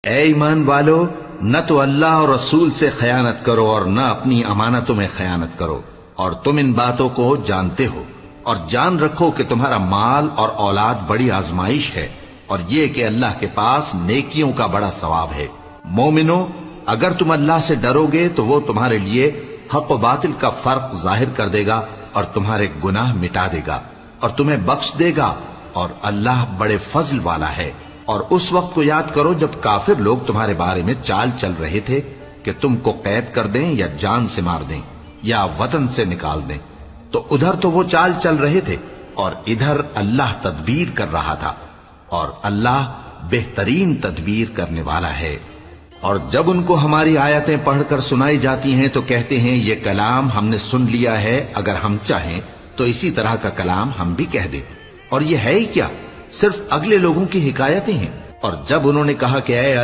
اے ایمان والو، نہ تو اللہ اور رسول سے خیانت کرو اور نہ اپنی امانتوں میں خیانت کرو، اور تم ان باتوں کو جانتے ہو، اور جان رکھو کہ تمہارا مال اور اولاد بڑی آزمائش ہے، اور یہ کہ اللہ کے پاس نیکیوں کا بڑا ثواب ہے۔ مومنو، اگر تم اللہ سے ڈرو گے تو وہ تمہارے لیے حق و باطل کا فرق ظاہر کر دے گا اور تمہارے گناہ مٹا دے گا اور تمہیں بخش دے گا، اور اللہ بڑے فضل والا ہے۔ اور اس وقت کو یاد کرو جب کافر لوگ تمہارے بارے میں چال چل رہے تھے کہ تم کو قید کر دیں یا جان سے مار دیں یا وطن سے نکال دیں، تو ادھر تو وہ چال چل رہے تھے اور ادھر اللہ تدبیر کر رہا تھا، اور اللہ بہترین تدبیر کرنے والا ہے۔ اور جب ان کو ہماری آیتیں پڑھ کر سنائی جاتی ہیں تو کہتے ہیں یہ کلام ہم نے سن لیا ہے، اگر ہم چاہیں تو اسی طرح کا کلام ہم بھی کہہ دیں، اور یہ ہے ہی کیا، صرف اگلے لوگوں کی حکایتیں ہیں۔ اور جب انہوں نے کہا کہ اے